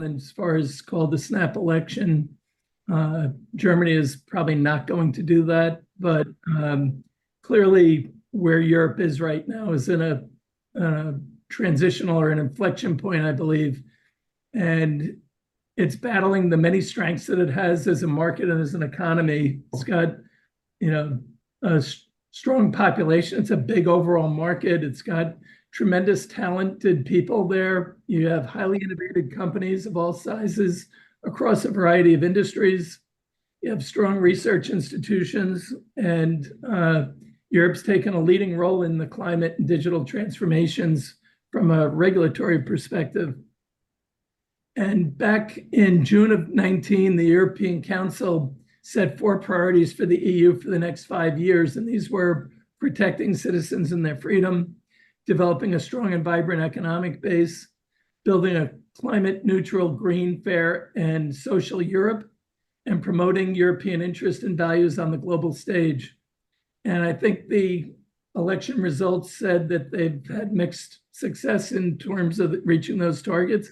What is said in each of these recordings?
as far as called the snap election. Germany is probably not going to do that, but clearly where Europe is right now is in a transitional or an inflection point, I believe. And it's battling the many strengths that it has as a market and as an economy. It's got, a strong population. It's a big overall market. It's got tremendous talented people there. You have highly innovative companies of all sizes across a variety of industries. You have strong research institutions, and Europe's taken a leading role in the climate and digital transformations from a regulatory perspective. And back in June of 19, the European Council set 4 priorities for the EU for the next 5 years. And these were protecting citizens and their freedom, developing a strong and vibrant economic base, building a climate neutral, green, fair, and social Europe, and promoting European interests and values on the global stage. And I think the election results said that they've had mixed success in terms of reaching those targets.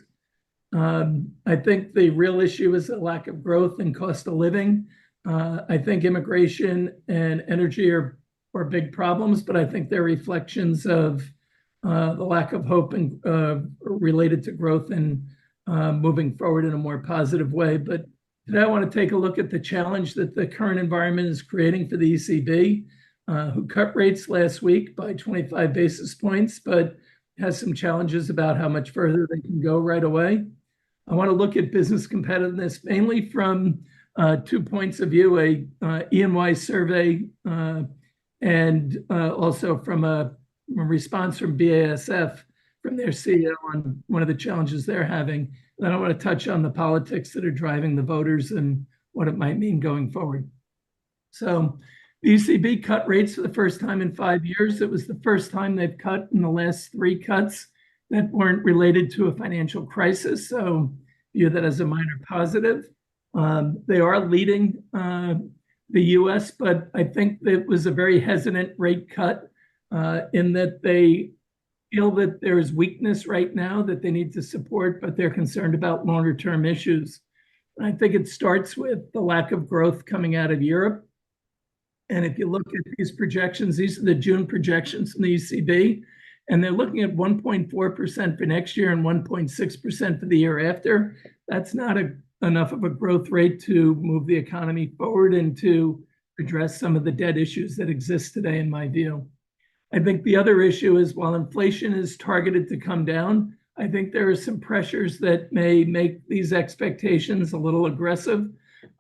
I think the real issue is the lack of growth and cost of living. I think immigration and energy are big problems, but I think they're reflections of the lack of hope and related to growth and moving forward in a more positive way. But today I want to take a look at the challenge that the current environment is creating for the ECB, who cut rates last week by 25 basis points, but has some challenges about how much further they can go right away. I want to look at business competitiveness mainly from 2 points of view, a EY survey and also from a response from BASF, from their CEO on one of the challenges they're having. And then I want to touch on the politics that are driving the voters and what it might mean going forward. So the ECB cut rates for the first time in 5 years. It was the first time they've cut in the last 3 cuts that weren't related to a financial crisis. So view that as a minor positive. They are leading the US, but I think it was a very hesitant rate cut in that they feel that there is weakness right now that they need to support, but they're concerned about longer term issues. And I think it starts with the lack of growth coming out of Europe. And if you look at these projections, these are the June projections from the ECB, and they're looking at 1.4% for next year and 1.6% for the year after. That's not enough of a growth rate to move the economy forward and to address some of the debt issues that exist today, in my view. I think the other issue is while inflation is targeted to come down, I think there are some pressures that may make these expectations a little aggressive,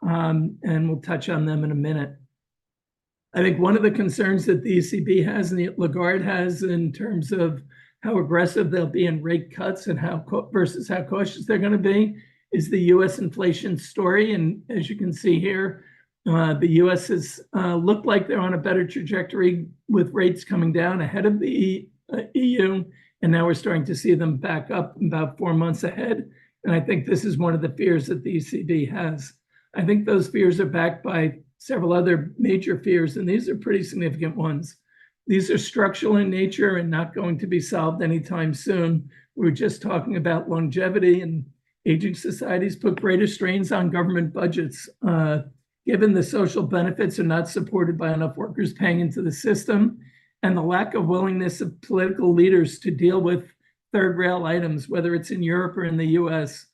and we'll touch on them in a minute. I think one of the concerns that the ECB has and the Lagarde has in terms of how aggressive they'll be in rate cuts and versus how cautious they're going to be is the U.S. inflation story. And as you can see here, the U.S. has looked like they're on a better trajectory with rates coming down ahead of the EU. And now we're starting to see them back up about 4 months ahead. And I think this is one of the fears that the ECB has. I think those fears are backed by several other major fears, and these are pretty significant ones. These are structural in nature and not going to be solved anytime soon. We're just talking about longevity, and aging societies put greater strains on government budgets. Given the social benefits are not supported by enough workers paying into the system, and the lack of willingness of political leaders to deal with third rail items, whether it's in Europe or in the US,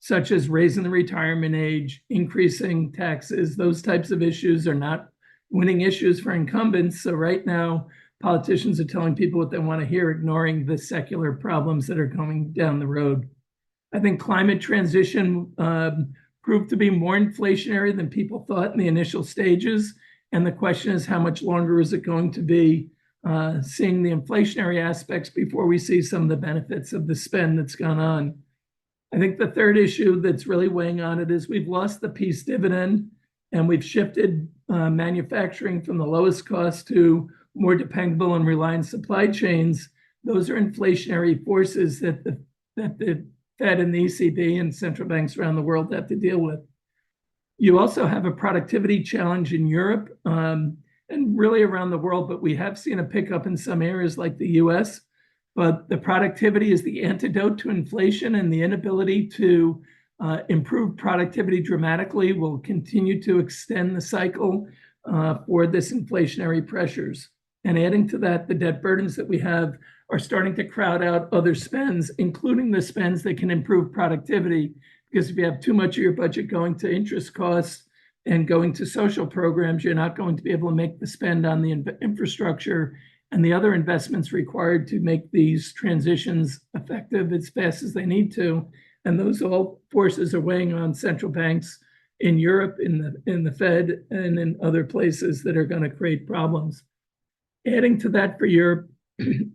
such as raising the retirement age, increasing taxes. Those types of issues are not winning issues for incumbents. So right now, politicians are telling people what they want to hear, ignoring the secular problems that are coming down the road. I think climate transition proved to be more inflationary than people thought in the initial stages. And the question is, how much longer is it going to be seeing the inflationary aspects before we see some of the benefits of the spend that's gone on? I think the third issue that's really weighing on it is we've lost the peace dividend, and we've shifted manufacturing from the lowest cost to more dependable and reliant supply chains. Those are inflationary forces that the Fed and the ECB and central banks around the world have to deal with. You also have a productivity challenge in Europe and really around the world, but we have seen a pickup in some areas like the US. But the productivity is the antidote to inflation, and the inability to improve productivity dramatically will continue to extend the cycle for this inflationary pressures. And adding to that, the debt burdens that we have are starting to crowd out other spends, including the spends that can improve productivity. Because if you have too much of your budget going to interest costs and going to social programs, you're not going to be able to make the spend on the infrastructure and the other investments required to make these transitions effective as fast as they need to. And those all forces are weighing on central banks in Europe, in the Fed, and in other places that are going to create problems. Adding to that for Europe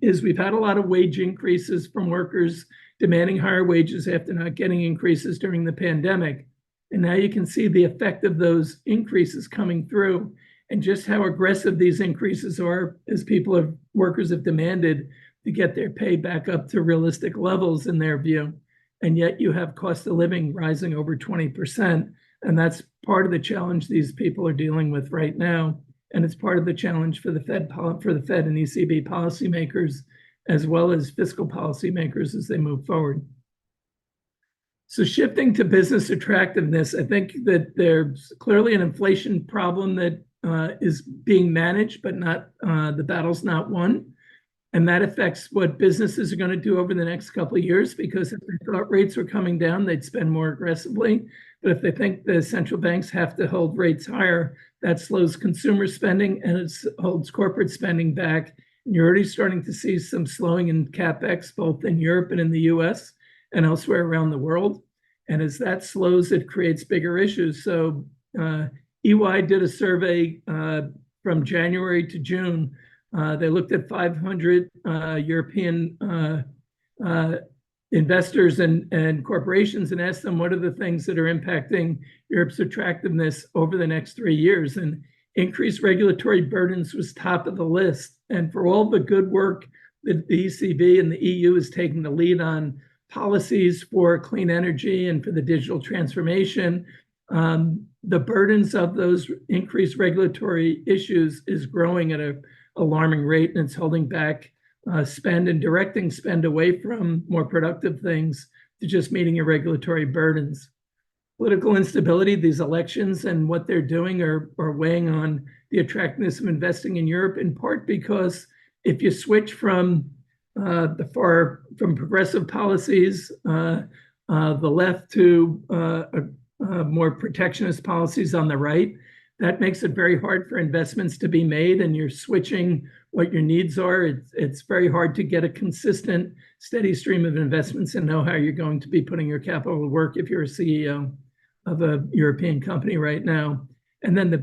is we've had a lot of wage increases from workers demanding higher wages after not getting increases during the pandemic. And now you can see the effect of those increases coming through and just how aggressive these increases are as workers have demanded to get their pay back up to realistic levels in their view. And yet you have cost of living rising over 20%. And that's part of the challenge these people are dealing with right now. And it's part of the challenge for the Fed and ECB policymakers, as well as fiscal policymakers as they move forward. So shifting to business attractiveness, I think that there's clearly an inflation problem that is being managed, but the battle's not won. And that affects what businesses are going to do over the next couple of years, because if they thought rates were coming down, they'd spend more aggressively. But if they think the central banks have to hold rates higher, that slows consumer spending and it holds corporate spending back. And you're already starting to see some slowing in CapEx, both in Europe and in the US and elsewhere around the world. And as that slows, it creates bigger issues. So EY did a survey from January to June. They looked at 500 European investors and corporations and asked them what are the things that are impacting Europe's attractiveness over the next 3 years. And increased regulatory burdens was top of the list. And for all the good work that the ECB and the EU is taking the lead on policies for clean energy and for the digital transformation, the burdens of those increased regulatory issues is growing at an alarming rate, and it's holding back spend and directing spend away from more productive things to just meeting your regulatory burdens. Political instability, these elections and what they're doing are weighing on the attractiveness of investing in Europe, in part because if you switch from progressive policies, the left to more protectionist policies on the right, that makes it very hard for investments to be made, and you're switching what your needs are. It's very hard to get a consistent, steady stream of investments and know how you're going to be putting your capital to work if you're a CEO of a European company right now. And then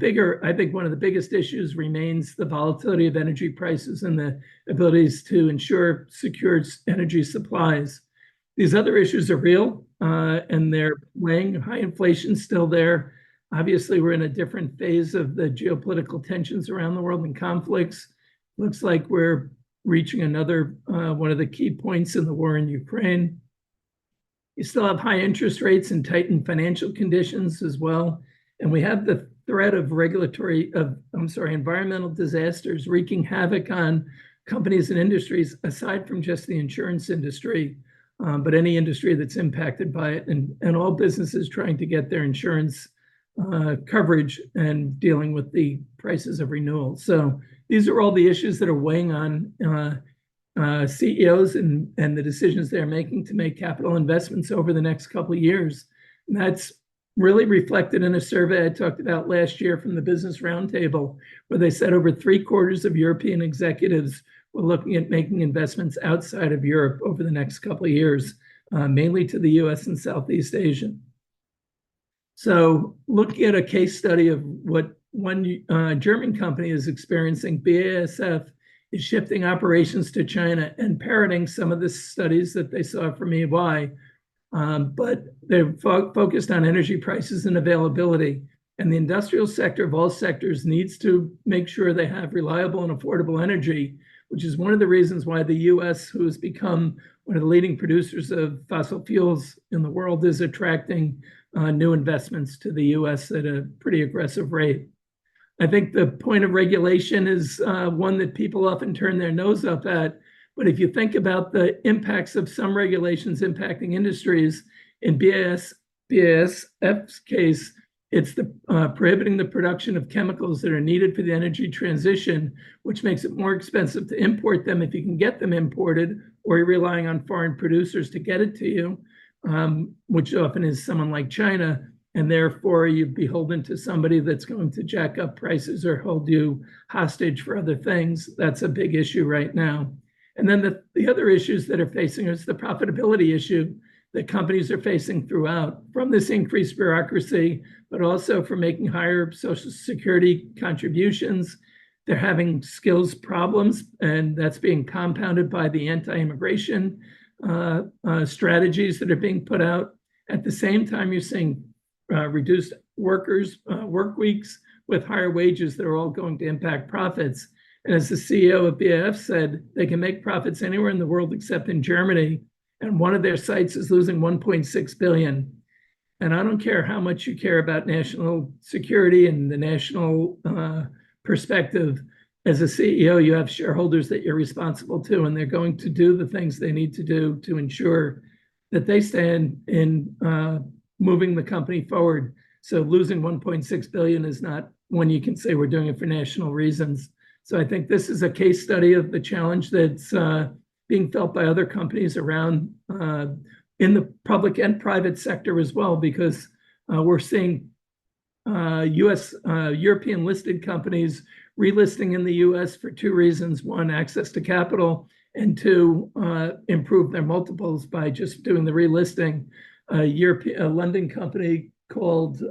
I think one of the biggest issues remains the volatility of energy prices and the abilities to ensure secure energy supplies. These other issues are real, and they're weighing. High inflation still there. Obviously, we're in a different phase of the geopolitical tensions around the world and conflicts. Looks like we're reaching another one of the key points in the war in Ukraine. You still have high interest rates and tightened financial conditions as well. And we have the threat of environmental disasters wreaking havoc on companies and industries, aside from just the insurance industry, but any industry that's impacted by it, and all businesses trying to get their insurance coverage and dealing with the prices of renewal. So these are all the issues that are weighing on CEOs and the decisions they're making to make capital investments over the next couple of years. And that's really reflected in a survey I talked about last year from the Business Roundtable, where they said over 3/4 of European executives were looking at making investments outside of Europe over the next couple of years, mainly to the US and Southeast Asia. So looking at a case study of what one German company is experiencing, BASF is shifting operations to China and parroting some of the studies that they saw from EY, but they're focused on energy prices and availability. And the industrial sector of all sectors needs to make sure they have reliable and affordable energy, which is one of the reasons why the US, who has become one of the leading producers of fossil fuels in the world, is attracting new investments to the US at a pretty aggressive rate. I think the point of regulation is one that people often turn their nose up at, But if you think about the impacts of some regulations impacting industries, in BASF's case, it's the prohibiting the production of chemicals that are needed for the energy transition, which makes it more expensive to import them if you can get them imported, or you're relying on foreign producers to get it to you, which often is someone like China, and therefore you're beholden to somebody that's going to jack up prices or hold you hostage for other things. That's a big issue right now. And then the other issues that are facing is the profitability issue that companies are facing throughout, from this increased bureaucracy, but also from making higher Social Security contributions. They're having skills problems, and that's being compounded by the anti-immigration strategies that are being put out. At the same time, you're seeing reduced work weeks with higher wages that are all going to impact profits. And as the CEO of BASF said, they can make profits anywhere in the world except in Germany. And one of their sites is losing 1.6 billion. And I don't care how much you care about national security and the national perspective. As a CEO, you have shareholders that you're responsible to, and they're going to do the things they need to do to ensure that they stand in moving the company forward. So losing 1.6 billion is not when you can say we're doing it for national reasons. So I think this is a case study of the challenge that's being felt by other companies around in the public and private sector as well, because we're seeing European listed companies relisting in the US for two reasons. One, access to capital, and two, improve their multiples by just doing the relisting. A London company called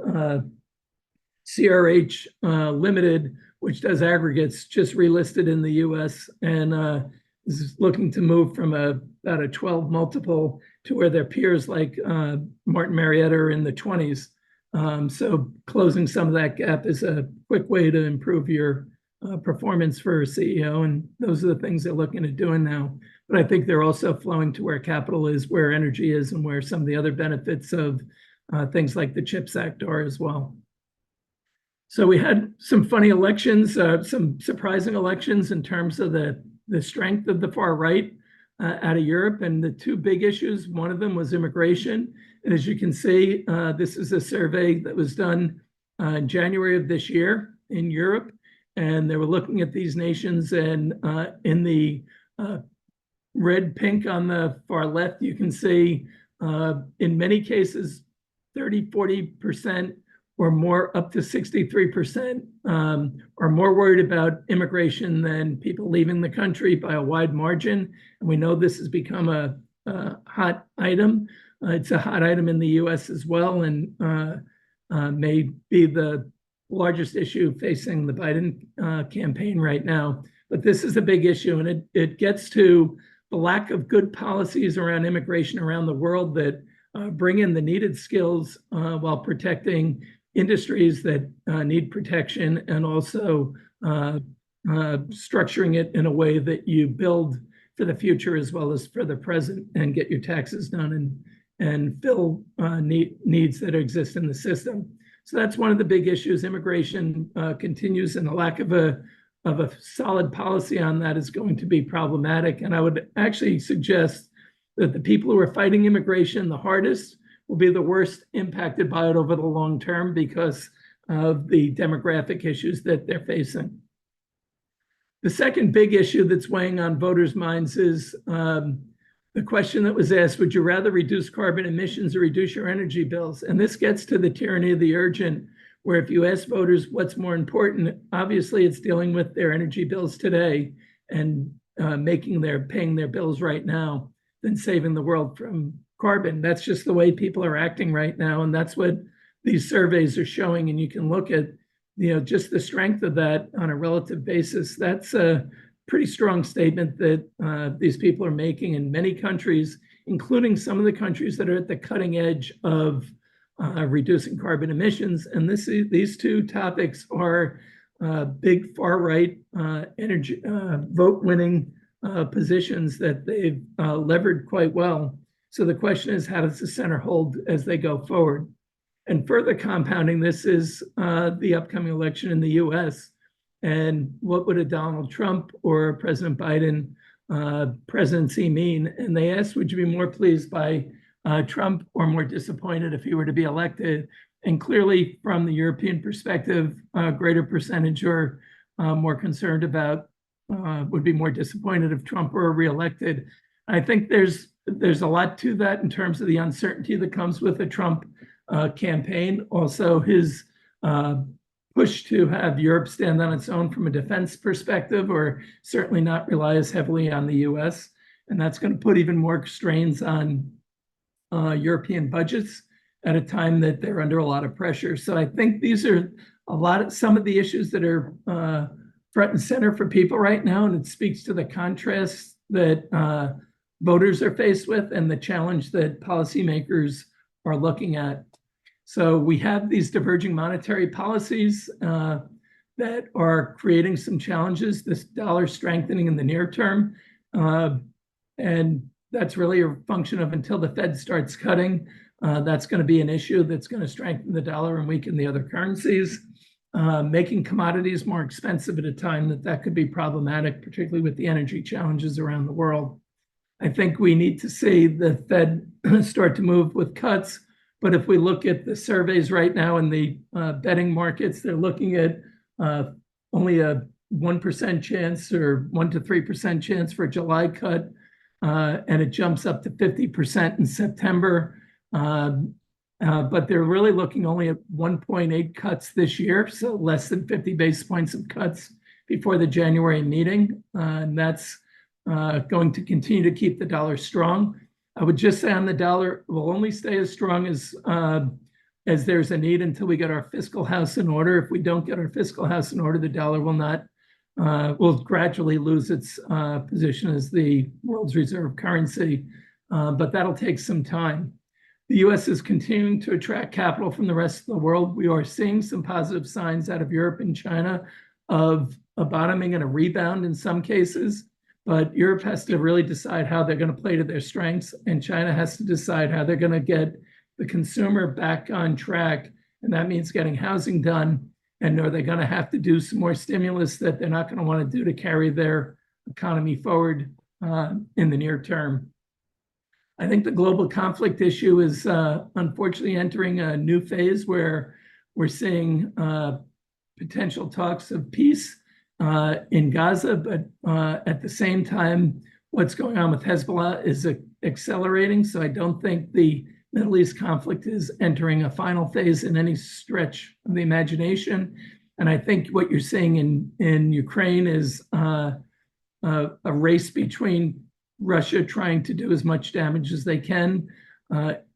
CRH Limited, which does aggregates, just relisted in the US and is looking to move from about a 12 multiple to where their peers like Martin Marietta are in the 20s. So closing some of that gap is a quick way to improve your performance for a CEO. And those are the things they're looking at doing now. But I think they're also flowing to where capital is, where energy is, and where some of the other benefits of things like the CHIPS Act are as well. So we had some funny elections, some surprising elections in terms of the strength of the far right out of Europe. And the two big issues, one of them was immigration. And as you can see, this is a survey that was done in January of this year in Europe. And they were looking at these nations, and in the red pink on the far left, you can see in many cases, 30, 40% or more, up to 63% are more worried about immigration than people leaving the country by a wide margin. And we know this has become a hot item. It's a hot item in the US as well, and may be the largest issue facing the Biden campaign right now. But this is a big issue, and it gets to the lack of good policies around immigration around the world that bring in the needed skills while protecting industries that need protection, and also structuring it in a way that you build for the future as well as for the present, and get your taxes done and fill needs that exist in the system. So that's one of the big issues. Immigration continues, and the lack of a solid policy on that is going to be problematic. And I would actually suggest that the people who are fighting immigration the hardest will be the worst impacted by it over the long term because of the demographic issues that they're facing. The second big issue that's weighing on voters' minds is the question that was asked: would you rather reduce carbon emissions or reduce your energy bills? And this gets to the tyranny of the urgent, where if you ask voters what's more important, obviously it's dealing with their energy bills today and paying their bills right now than saving the world from carbon. That's just the way people are acting right now, and that's what these surveys are showing. And you can look at, just the strength of that on a relative basis. That's a pretty strong statement that these people are making in many countries, including some of the countries that are at the cutting edge of reducing carbon emissions. And these two topics are big far right energy vote winning positions that they've levered quite well. So the question is, how does the center hold as they go forward? And further compounding this is the upcoming election in the US. And what would a Donald Trump or President Biden presidency mean? And they asked, would you be more pleased by Trump or more disappointed if he were to be elected? And clearly, from the European perspective, a greater percentage are more concerned about, would be more disappointed if Trump were reelected. I think there's a lot to that in terms of the uncertainty that comes with a Trump campaign. Also, his push to have Europe stand on its own from a defense perspective, or certainly not rely as heavily on the US. And that's going to put even more strains on European budgets at a time that they're under a lot of pressure. So I think these are some of the issues that are front and center for people right now. And it speaks to the contrast that voters are faced with and the challenge that policymakers are looking at. So we have these diverging monetary policies that are creating some challenges, this dollar strengthening in the near term. And that's really a function of until the Fed starts cutting, that's going to be an issue that's going to strengthen the dollar and weaken the other currencies, making commodities more expensive at a time that could be problematic, particularly with the energy challenges around the world. I think we need to see the Fed start to move with cuts. But if we look at the surveys right now in the betting markets, they're looking at only a 1% chance or 1 to 3% chance for a July cut, and it jumps up to 50% in September. But they're really looking only at 1.8 cuts this year, so less than 50 basis points of cuts before the January meeting. And that's going to continue to keep the dollar strong. I would just say on the dollar, will only stay as strong as there's a need until we get our fiscal house in order. If we don't get our fiscal house in order, the dollar will gradually lose its position as the world's reserve currency, but that'll take some time. The US is continuing to attract capital from the rest of the world. We are seeing some positive signs out of Europe and China of a bottoming and a rebound in some cases. But Europe has to really decide how they're going to play to their strengths, and China has to decide how they're going to get the consumer back on track. And that means getting housing done. And are they going to have to do some more stimulus that they're not going to want to do to carry their economy forward in the near term? I think the global conflict issue is unfortunately entering a new phase where we're seeing potential talks of peace in Gaza, but at the same time, what's going on with Hezbollah is accelerating. So I don't think the Middle East conflict is entering a final phase in any stretch of the imagination. And I think what you're seeing in Ukraine is a race between Russia trying to do as much damage as they can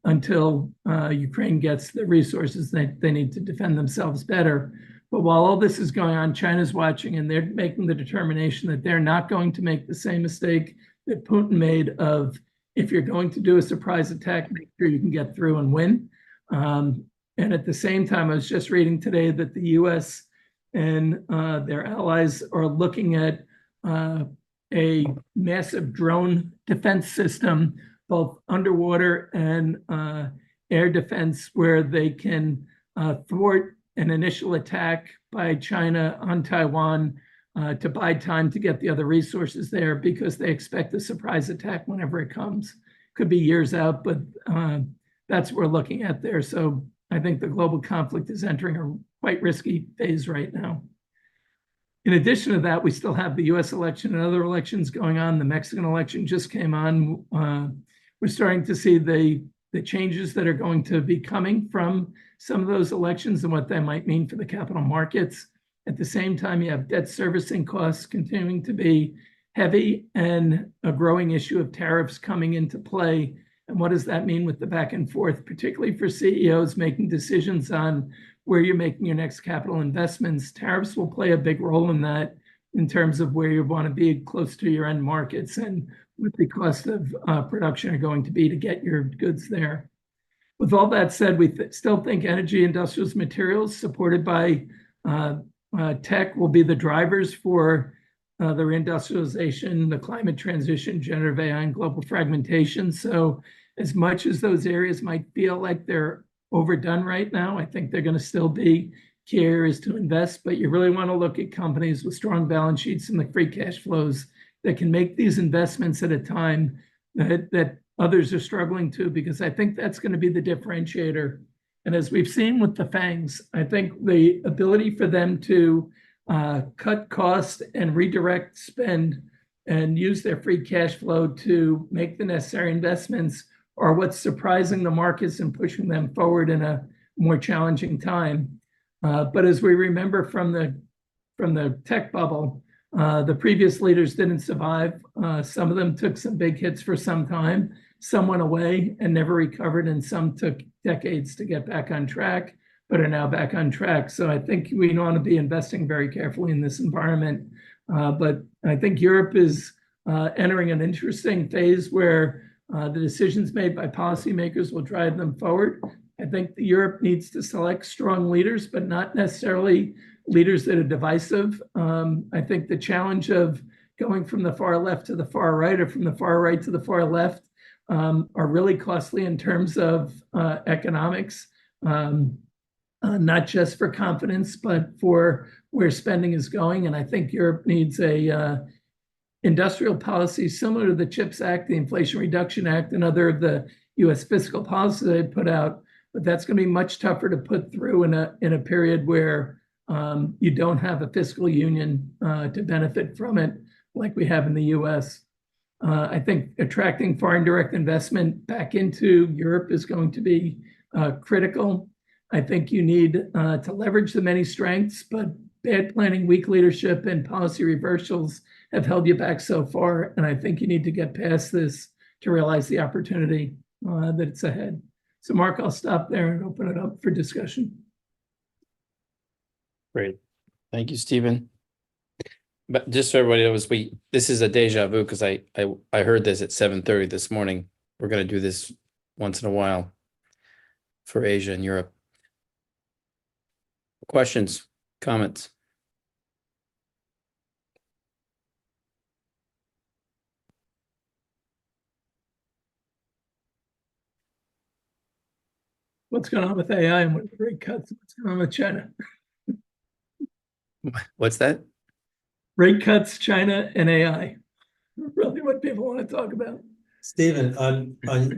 until Ukraine gets the resources that they need to defend themselves better. But while all this is going on, China's watching, and they're making the determination that they're not going to make the same mistake that Putin made of, if you're going to do a surprise attack, make sure you can get through and win. And at the same time, I was just reading today that the US and their allies are looking at a massive drone defense system, both underwater and air defense, where they can thwart an initial attack by China on Taiwan to buy time to get the other resources there, because they expect a surprise attack whenever it comes. Could be years out, but that's what we're looking at there. So I think the global conflict is entering a quite risky phase right now. In addition to that, we still have the US election and other elections going on. The Mexican election just came on. We're starting to see the changes that are going to be coming from some of those elections and what that might mean for the capital markets. At the same time, you have debt servicing costs continuing to be heavy and a growing issue of tariffs coming into play. And what does that mean with the back and forth, particularly for CEOs making decisions on where you're making your next capital investments? Tariffs will play a big role in that, in terms of where you want to be close to your end markets and what the cost of production are going to be to get your goods there. With all that said, we still think energy, industrials, materials supported by tech will be the drivers for the reindustrialization, the climate transition, generative AI, and global fragmentation. So as much as those areas might feel like they're overdone right now, I think they're going to still be key areas to invest. But you really want to look at companies with strong balance sheets and the free cash flows that can make these investments at a time that others are struggling to, because I think that's going to be the differentiator. And as we've seen with the FANGs, I think the ability for them to cut costs and redirect spend and use their free cash flow to make the necessary investments are what's surprising the markets and pushing them forward in a more challenging time. But as we remember from the tech bubble, the previous leaders didn't survive. Some of them took some big hits for some time. Some went away and never recovered, and some took decades to get back on track, but are now back on track. So I think we want to be investing very carefully in this environment. But I think Europe is entering an interesting phase where the decisions made by policymakers will drive them forward. I think Europe needs to select strong leaders, but not necessarily leaders that are divisive. I think the challenge of going from the far left to the far right, or from the far right to the far left, are really costly in terms of economics, not just for confidence, but for where spending is going. And I think Europe needs a industrial policy similar to the CHIPS Act, the Inflation Reduction Act, and other of the U.S. fiscal policies they put out. But that's going to be much tougher to put through in a period where you don't have a fiscal union to benefit from it like we have in the U.S. I think attracting foreign direct investment back into Europe is going to be critical. I think you need to leverage the many strengths, but bad planning, weak leadership, and policy reversals have held you back so far. And I think you need to get past this to realize the opportunity that it's ahead. So Mark, I'll stop there and open it up for discussion. Great. Thank you, Stephen. But just so everybody knows, this is a deja vu because I heard this at 7:30 this morning. We're going to do this once in a while for Asia and Europe. Questions, comments? What's going on with AI and what are the rate cuts? What's going on with China? What's that? Rate cuts, China, and AI. Really what people want to talk about. Stephen, on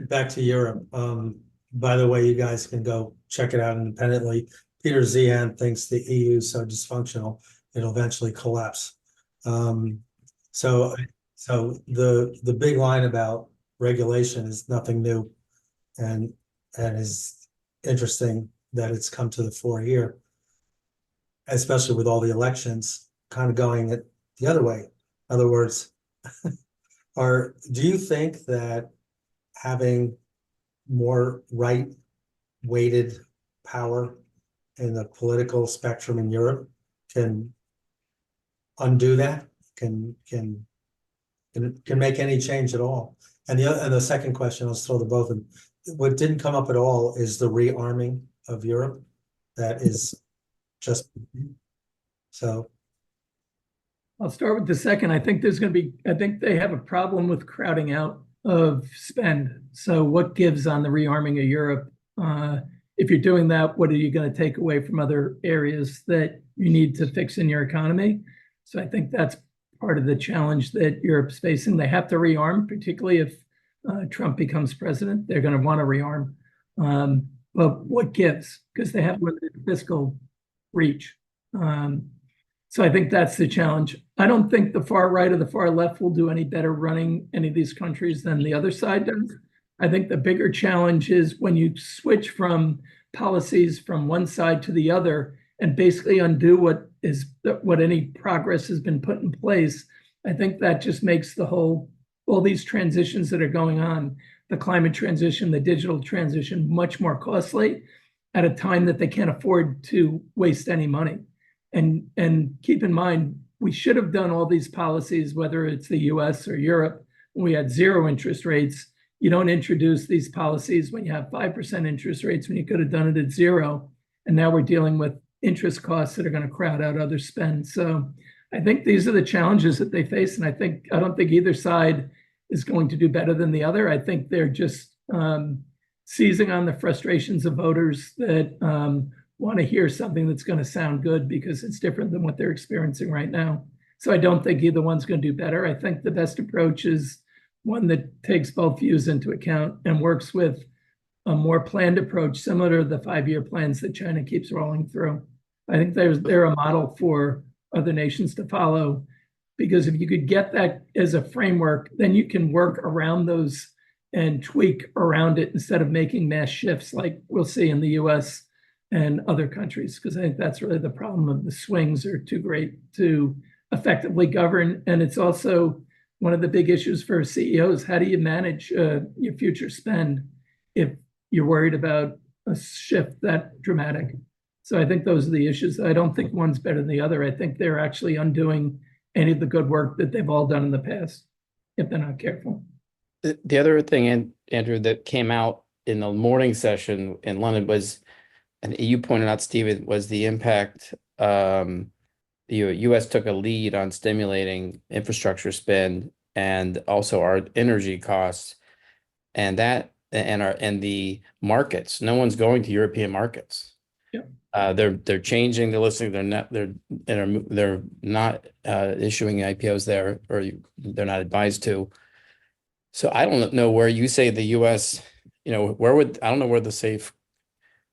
back to Europe. By the way, you guys can go check it out independently. Peter Zihan thinks the EU is so dysfunctional it'll eventually collapse. So the big line about regulation is nothing new, and is interesting that it's come to the fore here, especially with all the elections kind of going the other way. In other words, do you think that having more right-weighted power in the political spectrum in Europe can undo that? Can make any change at all? And the second question, I'll throw the both of them. What didn't come up at all is the rearming of Europe. That is just so. I'll start with the second. I think they have a problem with crowding out of spend. So what gives on the rearming of Europe? If you're doing that, what are you going to take away from other areas that you need to fix in your economy? So I think that's part of the challenge that Europe's facing. They have to rearm, particularly if Trump becomes president. They're going to want to rearm. But what gives? Because they have limited fiscal reach. So I think that's the challenge. I don't think the far right or the far left will do any better running any of these countries than the other side does. I think the bigger challenge is when you switch from policies from one side to the other and basically undo what any progress has been put in place. I think that just makes all these transitions that are going on, the climate transition, the digital transition, much more costly at a time that they can't afford to waste any money. And keep in mind, we should have done all these policies, whether it's the US or Europe, when we had zero interest rates. You don't introduce these policies when you have 5% interest rates, when you could have done it at zero. And now we're dealing with interest costs that are going to crowd out other spend. So I think these are the challenges that they face. And I don't think either side is going to do better than the other. I think they're just seizing on the frustrations of voters that want to hear something that's going to sound good because it's different than what they're experiencing right now. So I don't think either one's going to do better. I think the best approach is one that takes both views into account and works with a more planned approach, similar to the 5-year plans that China keeps rolling through. I think they're a model for other nations to follow, because if you could get that as a framework, then you can work around those and tweak around it instead of making mass shifts like we'll see in the US and other countries, because I think that's really the problem of the swings are too great to effectively govern. And it's also one of the big issues for CEOs. How do you manage your future spend if you're worried about a shift that dramatic? So I think those are the issues. I don't think one's better than the other. I think they're actually undoing any of the good work that they've all done in the past, if they're not careful. The other thing, Andrew, that came out in the morning session in London was, and you pointed out, Stephen, was the impact. The U.S. took a lead on stimulating infrastructure spend and also our energy costs, and the markets. No one's going to European markets. They're changing. They're listening. They're not issuing IPOs there, or they're not advised to. So I don't know where you say the U.S. I don't know where the safe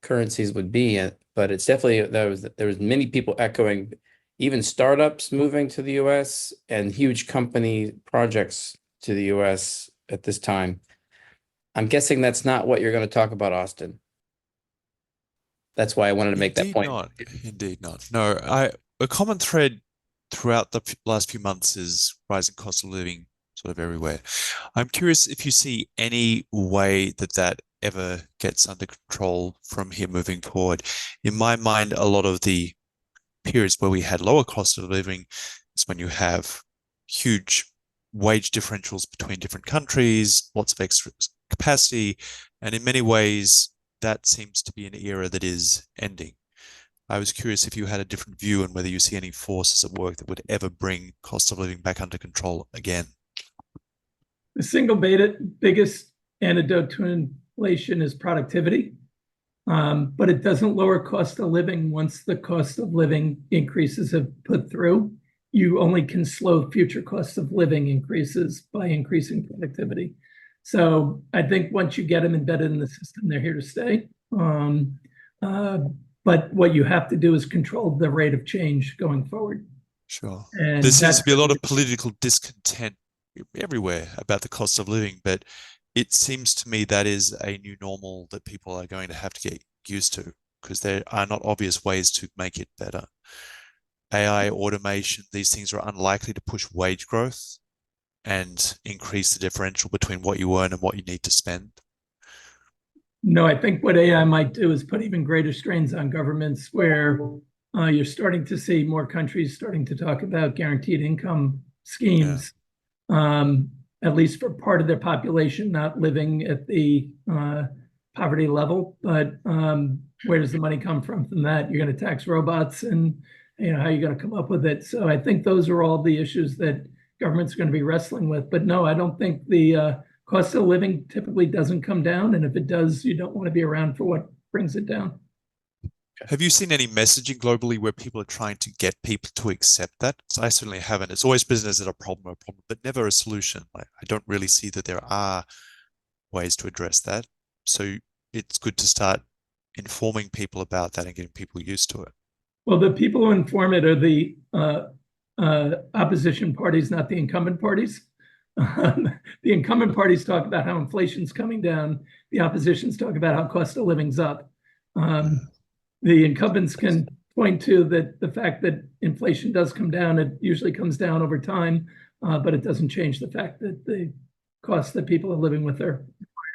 currencies would be, but it's definitely there was many people echoing, even startups moving to the U.S. and huge company projects to the U.S. at this time. I'm guessing that's not what you're going to talk about, Austin. That's why I wanted to make that point. Indeed not. No, a common thread throughout the last few months is rising cost of living sort of everywhere. I'm curious if you see any way that ever gets under control from here moving forward. In my mind, a lot of the periods where we had lower cost of living is when you have huge wage differentials between different countries, lots of extra capacity, and in many ways, that seems to be an era that is ending. I was curious if you had a different view and whether you see any forces at work that would ever bring cost of living back under control again. The single biggest antidote to inflation is productivity, but it doesn't lower cost of living once the cost of living increases have put through. You only can slow future costs of living increases by increasing productivity. So I think once you get them embedded in the system, they're here to stay. But what you have to do is control the rate of change going forward. Sure. And there seems to be a lot of political discontent everywhere about the cost of living, but it seems to me that is a new normal that people are going to have to get used to, because there are not obvious ways to make it better. AI, automation, these things are unlikely to push wage growth and increase the differential between what you earn and what you need to spend. No, I think what AI might do is put even greater strains on governments, where you're starting to see more countries starting to talk about guaranteed income schemes, at least for part of their population not living at the poverty level. But where does the money come from that? You're going to tax robots, and how are you going to come up with it? So I think those are all the issues that government's going to be wrestling with. But no, I don't think the cost of living typically doesn't come down. And if it does, you don't want to be around for what brings it down. Have you seen any messaging globally where people are trying to get people to accept that? I certainly haven't. It's always business as a problem, but never a solution. I don't really see that there are ways to address that. So it's good to start informing people about that and getting people used to it. Well, the people who inform it are the opposition parties, not the incumbent parties. The incumbent parties talk about how inflation's coming down. The oppositions talk about how cost of living's up. The incumbents can point to the fact that inflation does come down. It usually comes down over time, but it doesn't change the fact that the costs that people are living with are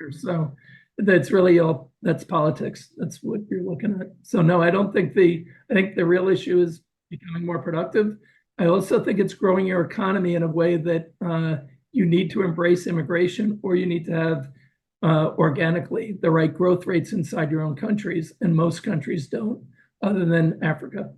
higher. So that's really that's politics. That's what you're looking at. So no, I don't think I think the real issue is becoming more productive. I also think it's growing your economy in a way that you need to embrace immigration, or you need to have organically the right growth rates inside your own countries. And most countries don't, other than Africa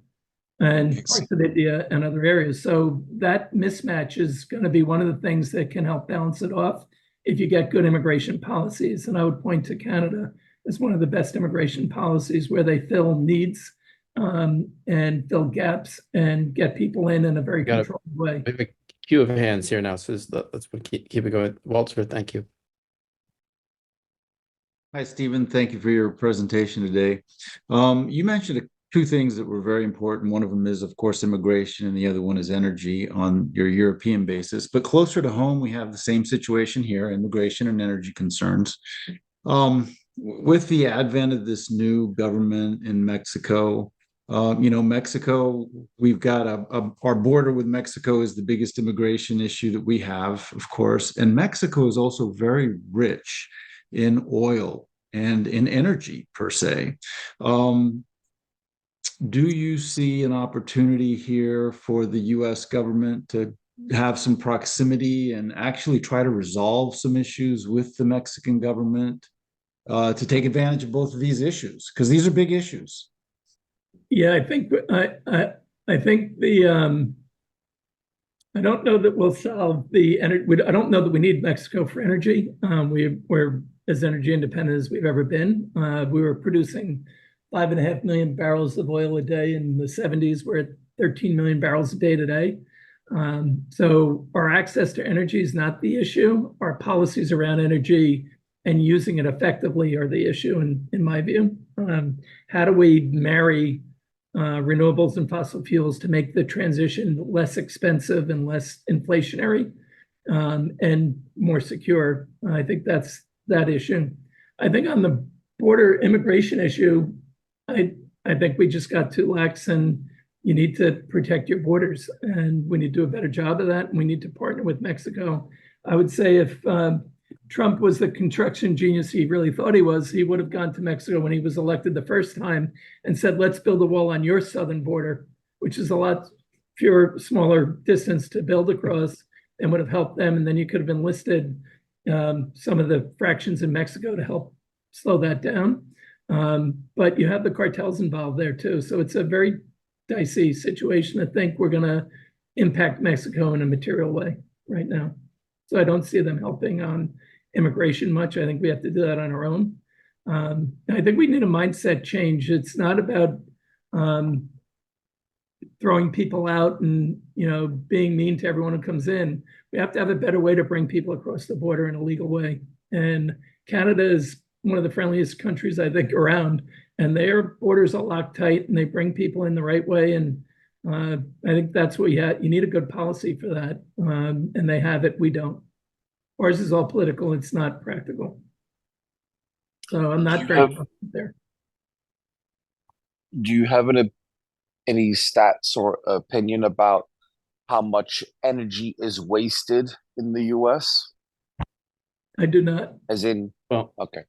and parts of India and other areas. So that mismatch is going to be one of the things that can help balance it off if you get good immigration policies. And I would point to Canada as one of the best immigration policies, where they fill needs and fill gaps and get people in a very Got it. controlled way. We have a queue of hands here now, so let's keep it going. Walter, thank you. Hi, Stephen. Thank you for your presentation today. You mentioned two things that were very important. One of them is, of course, immigration, and the other one is energy on your European basis. But closer to home, we have the same situation here, immigration and energy concerns. With the advent of this new government in Mexico, Mexico, we've got our border with Mexico is the biggest immigration issue that we have, of course. And Mexico is also very rich in oil and in energy per se. Do you see an opportunity here for the US government to have some proximity and actually try to resolve some issues with the Mexican government to take advantage of both of these issues? Because these are big issues. Yeah, I think the I don't know that we'll solve the energy. I don't know that we need Mexico for energy. We're as energy independent as we've ever been. We were producing 5.5 million barrels of oil a day in the 70s. We're at 13 million barrels a day today. So our access to energy is not the issue. Our policies around energy and using it effectively are the issue, in my view. How do we marry renewables and fossil fuels to make the transition less expensive and less inflationary and more secure? I think that's that issue. I think on the border immigration issue, I think we just got too lax, and you need to protect your borders, and we need to do a better job of that, and we need to partner with Mexico. I would say if Trump was the construction genius he really thought he was, he would have gone to Mexico when he was elected the first time and said, let's build a wall on your southern border, which is a lot smaller distance to build across, and would have helped them. And then you could have enlisted some of the fractions in Mexico to help slow that down. But you have the cartels involved there too. So it's a very dicey situation. I think we're going to impact Mexico in a material way right now. So I don't see them helping on immigration much. I think we have to do that on our own. I think we need a mindset change. It's not about throwing people out and being mean to everyone who comes in. We have to have a better way to bring people across the border in a legal way. And Canada is one of the friendliest countries, I think, around, and their borders are locked tight, and they bring people in the right way. And I think that's what you need a good policy for that. And they have it, we don't. Ours is all political, it's not practical. So I'm not very confident there. Do you have any stats or opinion about how much energy is wasted in the US? I do not. As in, Well, okay.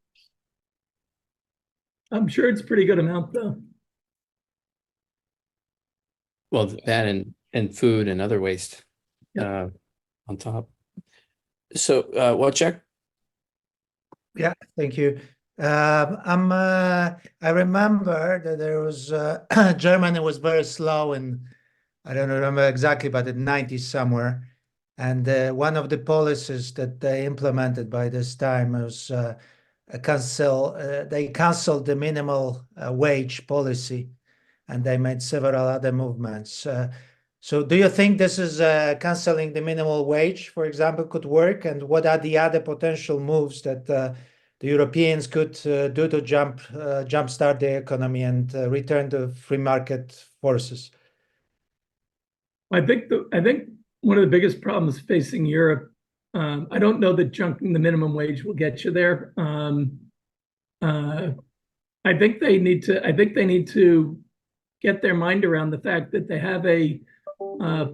I'm sure it's a pretty good amount, though. well, that and food and other waste Yeah. on top. So, Wojciech? Yeah, thank you. I remember that there was Germany was very slow, and I don't remember exactly, but in the 90s somewhere. And one of the policies that they implemented by this time was they canceled the minimal wage policy, and they made several other movements. So do you think this is canceling the minimal wage, for example, could work? And what are the other potential moves that the Europeans could do to jumpstart the economy and return to free market forces? I think one of the biggest problems facing Europe, I don't know that junking the minimum wage will get you there. I think they need to get their mind around the fact that they have a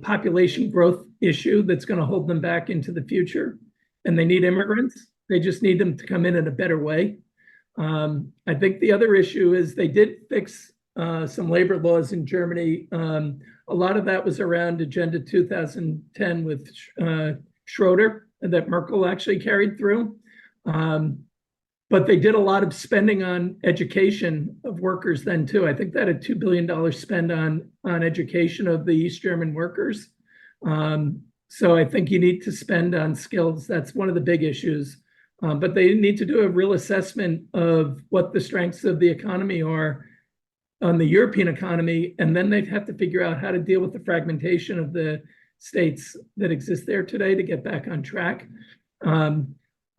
population growth issue that's going to hold them back into the future, and they need immigrants. They just need them to come in a better way. I think the other issue is they did fix some labor laws in Germany. A lot of that was around Agenda 2010 with Schroeder that Merkel actually carried through. But they did a lot of spending on education of workers then too. I think that a $2 billion spend on education of the East German workers. So I think you need to spend on skills. That's one of the big issues. But they need to do a real assessment of what the strengths of the economy are on the European economy, and then they'd have to figure out how to deal with the fragmentation of the states that exist there today to get back on track.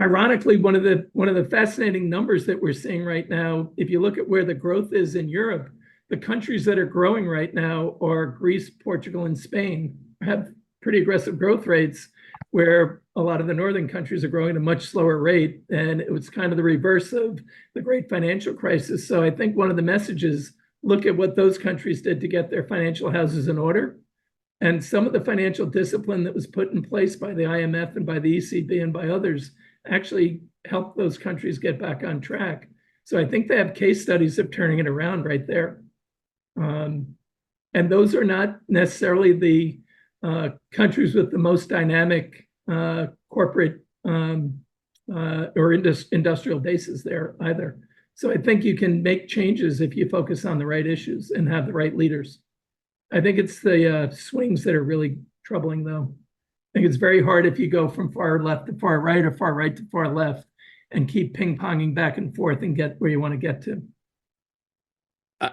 Ironically, one of the fascinating numbers that we're seeing right now, if you look at where the growth is in Europe, the countries that are growing right now are Greece, Portugal, and Spain, have pretty aggressive growth rates, where a lot of the northern countries are growing at a much slower rate. And it was kind of the reverse of the great financial crisis. So I think one of the messages, look at what those countries did to get their financial houses in order. And some of the financial discipline that was put in place by the IMF and by the ECB and by others actually helped those countries get back on track. So I think they have case studies of turning it around right there. And those are not necessarily the countries with the most dynamic corporate or industrial bases there either. So I think you can make changes if you focus on the right issues and have the right leaders. I think it's the swings that are really troubling, though. I think it's very hard if you go from far left to far right or far right to far left and keep ping-ponging back and forth and get where you want to get to.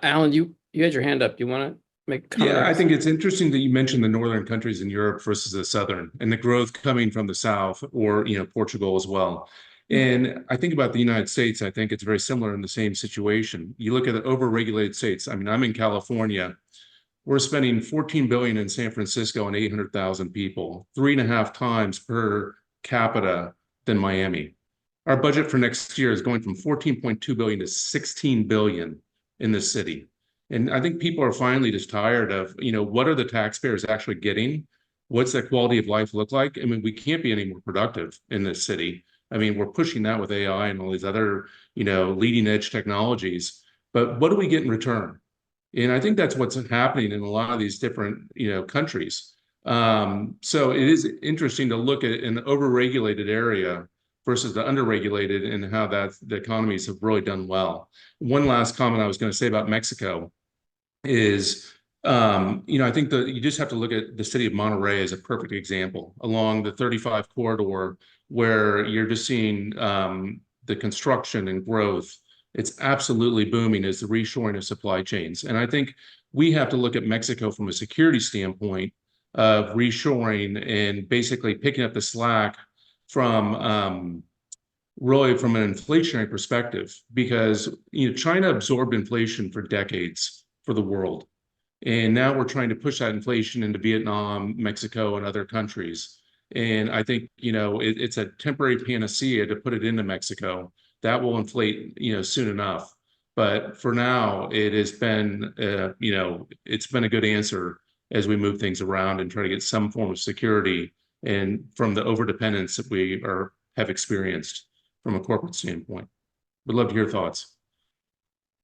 Alan, you had your hand up. You want to make a comment? Yeah, I think it's interesting that you mentioned the northern countries in Europe versus the southern, and the growth coming from the south, or Portugal as well. And I think about the United States. I think it's very similar in the same situation. You look at the overregulated states. I mean, I'm in California. We're spending $14 billion in San Francisco on 800,000 people, 3.5 times per capita than Miami. Our budget for next year is going from $14.2 billion to $16 billion in this city. And I think people are finally just tired of, what are the taxpayers actually getting? What's that quality of life look like? I mean, we can't be any more productive in this city. I mean, we're pushing that with AI and all these other, leading edge technologies, but what do we get in return? And I think that's what's happening in a lot of these different, countries. So it is interesting to look at an overregulated area versus the underregulated, and how the economies have really done well. One last comment I was going to say about Mexico is, I think you just have to look at the city of Monterrey as a perfect example along the 35 corridor, where you're just seeing the construction and growth. It's absolutely booming as the reshoring of supply chains. And I think we have to look at Mexico from a security standpoint of reshoring and basically picking up the slack from really from an inflationary perspective, because China absorbed inflation for decades for the world. And now we're trying to push that inflation into Vietnam, Mexico, and other countries. And I think, it's a temporary panacea to put it into Mexico. That will inflate, soon enough. But for now, it has been, it's been a good answer as we move things around and try to get some form of security and from the overdependence that we have experienced from a corporate standpoint. Would love to hear thoughts.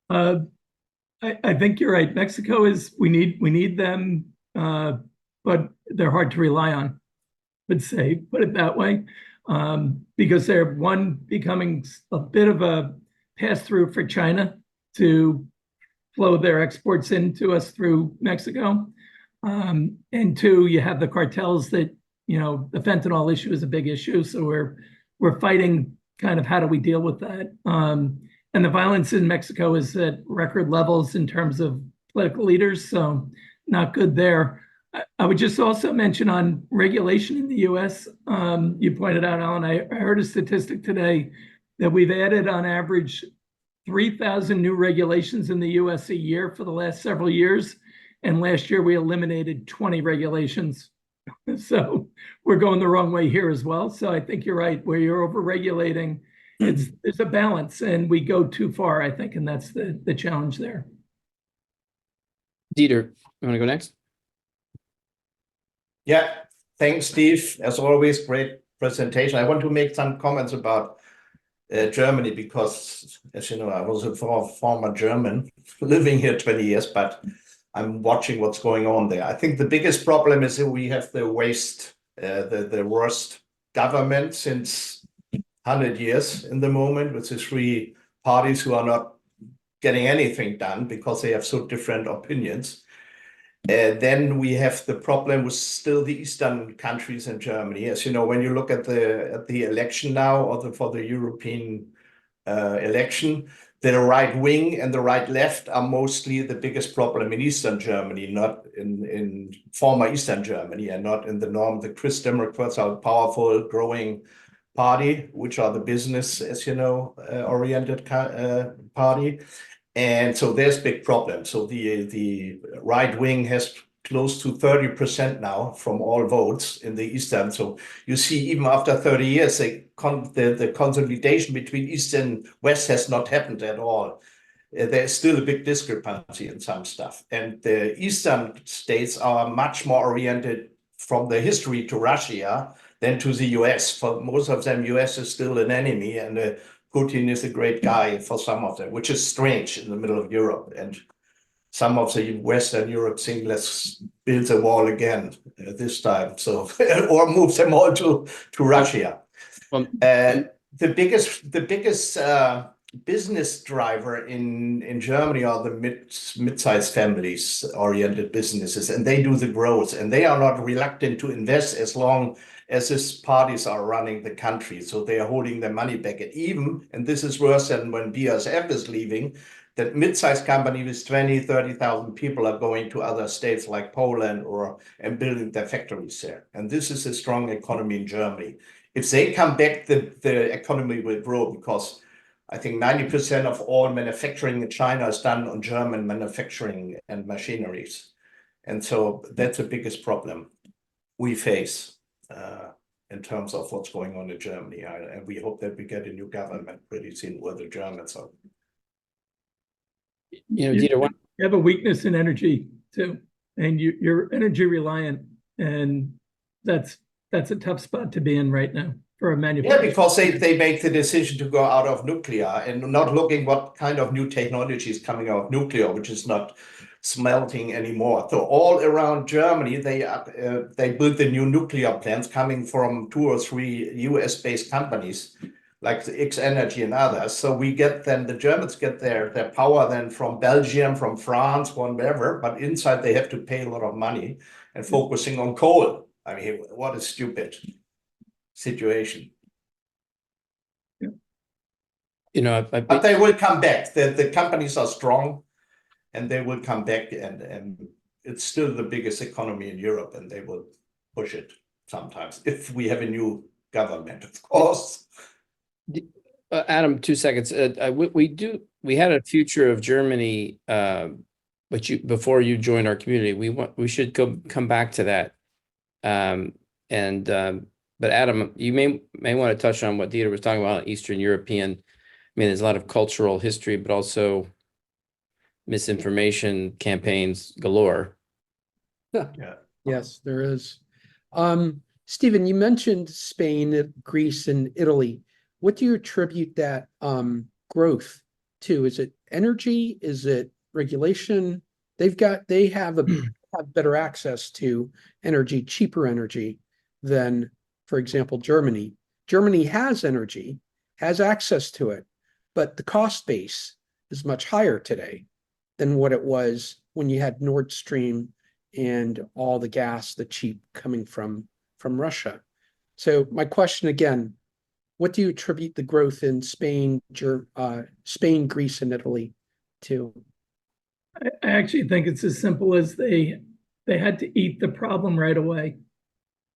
I think you're right. Mexico is, we need them, but they're hard to rely on, would say, put it that way. Because they're becoming a bit of a pass-through for China to flow their exports into us through Mexico. And two, you have the cartels that, the fentanyl issue is a big issue. So we're fighting kind of how do we deal with that. And the violence in Mexico is at record levels in terms of political leaders. So not good there. I would just also mention on regulation in the US, you pointed out, Alan, I heard a statistic today that we've added on average 3,000 new regulations in the US a year for the last several years. And last year we eliminated 20 regulations. So we're going the wrong way here as well. So I think you're right, where you're over-regulating, there's a balance and we go too far, I think, and that's the challenge there. Dieter, you want to go next? Yeah, thanks, Steve. As always, great presentation. I want to make some comments about Germany because, as you know, I was a former German living here 20 years, but I'm watching what's going on there. I think the biggest problem is that we have the worst government since 100 years in the moment, with the three parties who are not getting anything done because they have so different opinions. Then we have the problem with still the eastern countries in Germany. As you know, when you look at the election now, or for the European election. The right wing and the right left are mostly the biggest problem in Eastern Germany, not in former Eastern Germany, and not in the norm. The Christ Democrats are a powerful, growing party, which are the business, as you know, oriented party. And so there's big problems. So the right wing has close to 30% now from all votes in the Eastern. So you see, even after 30 years, the consolidation between East and West has not happened at all. There's still a big discrepancy in some stuff. And the Eastern states are much more oriented from the history to Russia than to the US. For most of them, US is still an enemy, and Putin is a great guy for some of them, which is strange in the middle of Europe. And some of the Western Europe think, let's build the wall again this time, so or move them all to Russia. The biggest business driver in Germany are the mid-sized families oriented businesses, and they do the growth, and they are not reluctant to invest as long as these parties are running the country. So they are holding their money back. And even, and this is worse than when BASF is leaving, that mid-sized company with 20, 30,000 people are going to other states like Poland and building their factories there. And this is a strong economy in Germany. If they come back, the economy will grow, because I think 90% of all manufacturing in China is done on German manufacturing and machineries. And so that's the biggest problem we face in terms of what's going on in Germany. And we hope that we get a new government pretty soon where the Germans are. You know, Dieter, you have a weakness in energy too, and you're energy reliant, and that's a tough spot to be in right now for a manufacturer. Yeah, because they make the decision to go out of nuclear and not looking what kind of new technology is coming out of nuclear, which is not smelting anymore. So all around Germany, they built the new nuclear plants coming from 2 or 3 US-based companies like the X Energy and others. So we get then, the Germans get their power then from Belgium, from France, whatever, but inside they have to pay a lot of money and focusing on coal. I mean, what a stupid situation. you know, But they will come back. The companies are strong, and they will come back, and it's still the biggest economy in Europe, and they will push it sometimes if we have a new government, of course. Adam, 2 seconds. We had a future of Germany, but before you joined our community, we should come back to that. But Adam, you may want to touch on what Dieter was talking about, Eastern European. I mean, there's a lot of cultural history, but also misinformation campaigns galore. Yeah. Yes, there is. Stephen, you mentioned Spain, Greece, and Italy. What do you attribute that growth to? Is it energy? Is it regulation? They have better access to energy, cheaper energy than, for example, Germany. Germany has energy, has access to it, but the cost base is much higher today than what it was when you had Nord Stream and all the gas, the cheap coming from Russia. So my question again, what do you attribute the growth in Spain, Greece, and Italy to? I actually think it's as simple as they had to eat the problem right away.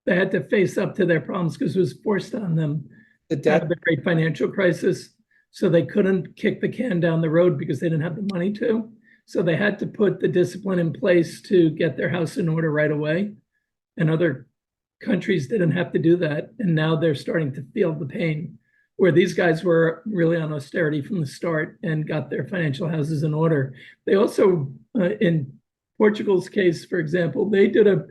They had to face up to their problems because it was forced on them out of the great financial crisis. So they couldn't kick the can down the road because they didn't have the money to. So they had to put the discipline in place to get their house in order right away. And other countries didn't have to do that. And now they're starting to feel the pain, where these guys were really on austerity from the start and got their financial houses in order. They also, in Portugal's case, for example, they did a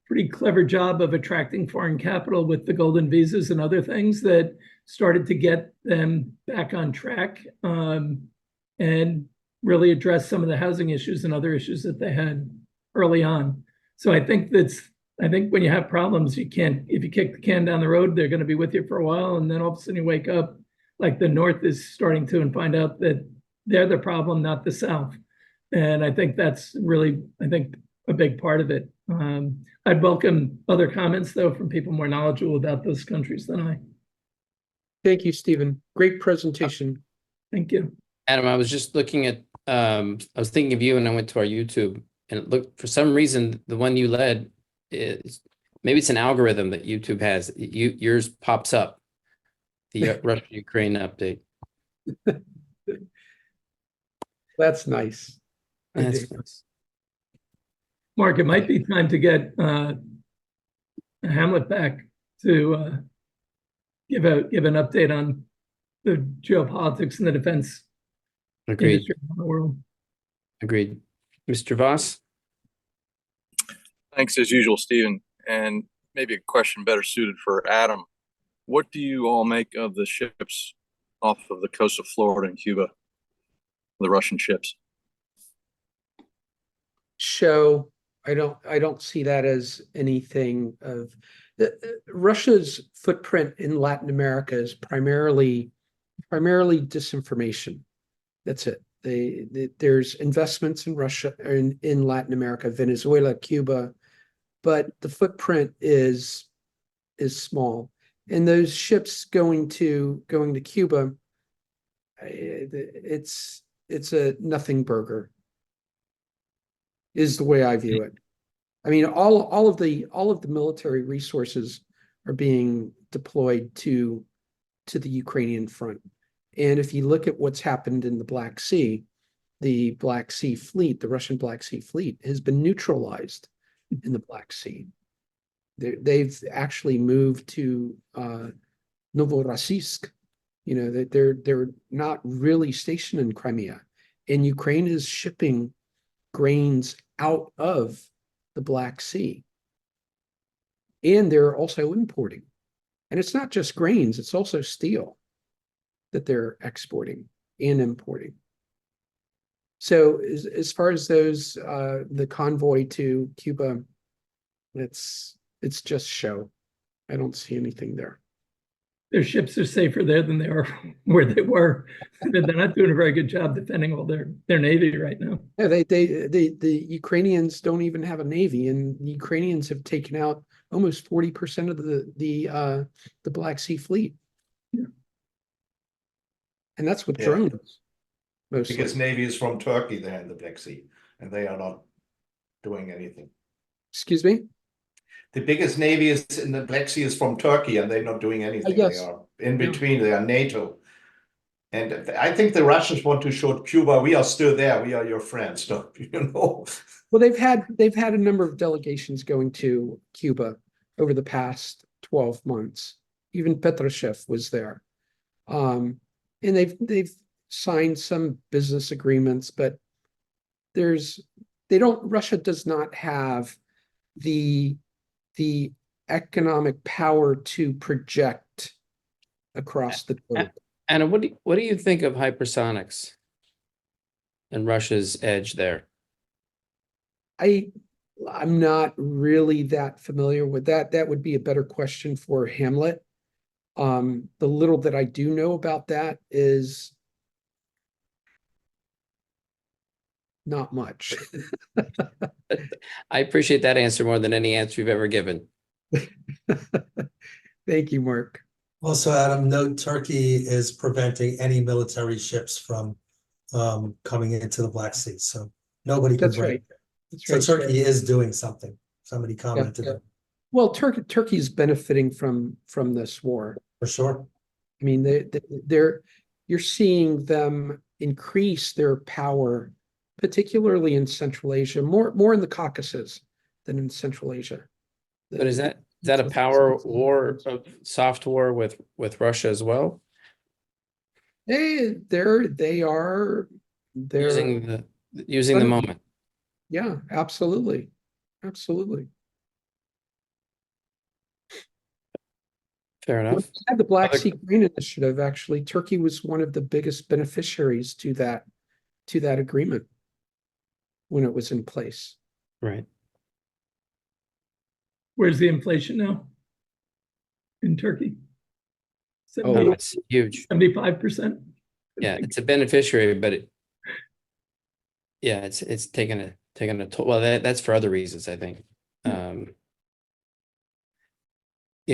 pretty clever job of attracting foreign capital with the golden visas and other things that started to get them back on track and really address some of the housing issues and other issues that they had early on. So I think when you have problems, if you kick the can down the road, they're going to be with you for a while. And then all of a sudden you wake up, like the North is starting to, and find out that they're the problem, not the South. And I think that's really, a big part of it. I'd welcome other comments, though, from people more knowledgeable about those countries than I. Thank you, Stephen. Great presentation. Thank you. Adam, I was just looking at, I was thinking of you and I went to our YouTube and it looked, for some reason, the one you led is, maybe it's an algorithm that YouTube has. Yours pops up, the Russia-Ukraine update. That's nice. That's nice. Mark, it might be time to get Hamlet back to give an update on the geopolitics and the defense Agreed. industry in the world. Agreed. Mr. Voss? Thanks as usual, Stephen. And maybe a question better suited for Adam. What do you all make of the ships off of the coast of Florida and Cuba, the Russian ships? Show, I don't see that as anything of Russia's footprint in Latin America is primarily disinformation. That's it. There's investments in Russia in Latin America, Venezuela, Cuba, but the footprint is small. And those ships going to Cuba, it's a nothing burger, is the way I view it. I mean, all of the military resources are being deployed to the Ukrainian front. And if you look at what's happened in the Black Sea, the Russian Black Sea Fleet has been neutralized in the Black Sea. They've actually moved to Novorossiysk. You know, they're not really stationed in Crimea. And Ukraine is shipping grains out of the Black Sea. And they're also importing. And it's not just grains, it's also steel that they're exporting and importing. So as far as those, the convoy to Cuba, it's just show. I don't see anything there. Their ships are safer there than they are where they were. They're not doing a very good job defending all their navy right now. Yeah, the Ukrainians don't even have a navy, and the Ukrainians have taken out almost 40% of the Black Sea Fleet. Yeah. And that's with drones. Mostly. Because navy is from Turkey there in the Black Sea, and they are not doing anything. Excuse me? The biggest navy is in the Black Sea is from Turkey, and they're not doing anything. Yes. They are in between. They are NATO. And I think the Russians want to show Cuba, we are still there. We are your friends. Don't you know? Well, they've had a number of delegations going to Cuba over the past 12 months. Even Petrushev was there. And they've signed some business agreements, but Russia does not have the economic power to project across the globe. Anna, what do you think of hypersonics and Russia's edge there? I'm not really that familiar with that. That would be a better question for Hamlet. The little that I do know about that is not much. I appreciate that answer more than any answer you've ever given. Thank you, Mark. Also, Adam, note Turkey is preventing any military ships from coming into the Black Sea. So nobody can That's break right. it. That's So right. Turkey is doing something. Somebody commented Yeah. Well, Turkey's benefiting from this war. for sure. I mean, you're seeing them increase their power, particularly in Central Asia, more in the Caucasus than in Central Asia. But is that a power war, a soft war with Russia as well? They're Using the moment. Yeah, absolutely. Fair When enough. we had the Black Sea Grain Initiative, actually, Turkey was one of the biggest beneficiaries to that agreement when it was in place. Right. Where's the inflation now in Turkey? Oh, it's huge. 75%. Yeah, it's a beneficiary, but it's taken a toll. Well, that's for other reasons, I think.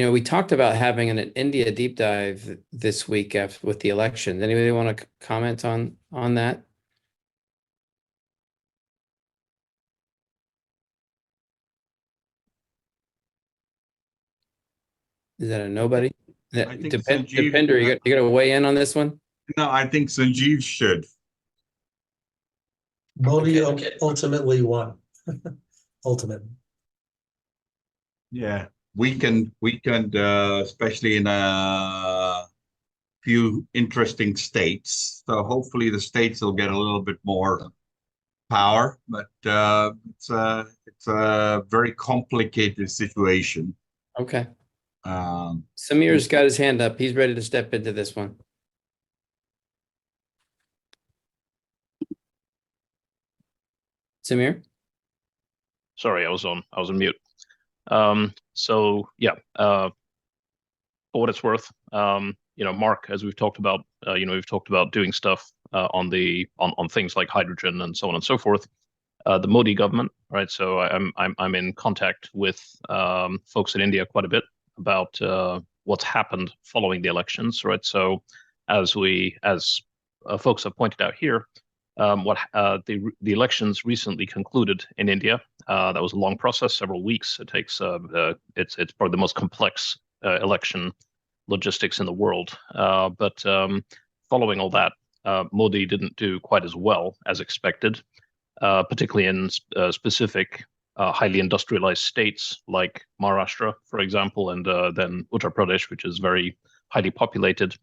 we talked about having an India deep dive this week after, with the election. Anybody want to comment on that? Is that a nobody? I think Depender, Sanjeev- you got to weigh in on this one? No, I think Sanjeev should. Modi Okay. ultimately won. Ultimately. Yeah, weekend, especially in a few interesting states. So hopefully the states will get a little bit more power, but it's a very complicated situation. Okay. Um, Samir's got his hand up. He's ready to step into this one. Samir? Sorry, I was on mute. So yeah, for what it's worth, Mark, as we've talked about, we've talked about doing stuff on things like hydrogen and so on and so forth. The Modi government, right? So I'm in contact with folks in India quite a bit about what's happened following the elections, right? So as folks have pointed out here, the elections recently concluded in India. That was a long process, several weeks. It takes it's probably the most complex election logistics in the world. But following all that, Modi didn't do quite as well as expected, particularly in specific highly industrialized states like Maharashtra, for example, and then Uttar Pradesh, which is very highly populated.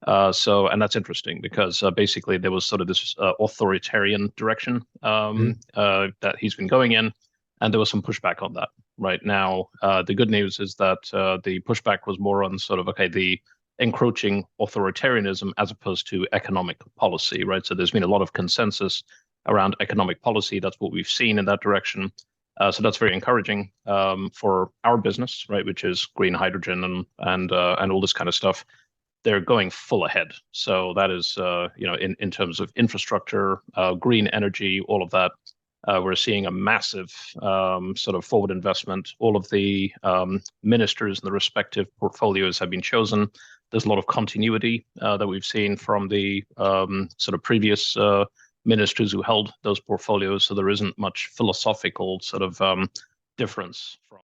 And that's interesting because basically there was sort of this authoritarian direction that he's been going in, and there was some pushback on that. Right now, the good news is that the pushback was more on sort of, the encroaching authoritarianism as opposed to economic policy, right? So there's been a lot of consensus around economic policy. That's what we've seen in that direction. So that's very encouraging for our business, right, which is green hydrogen and all this kind of stuff. They're going full ahead. So that is, in terms of infrastructure, green energy, all of that, we're seeing a massive sort of forward investment. All of the ministers and the respective portfolios have been chosen. There's a lot of continuity that we've seen from the sort of previous ministers who held those portfolios. So there isn't much philosophical sort of difference from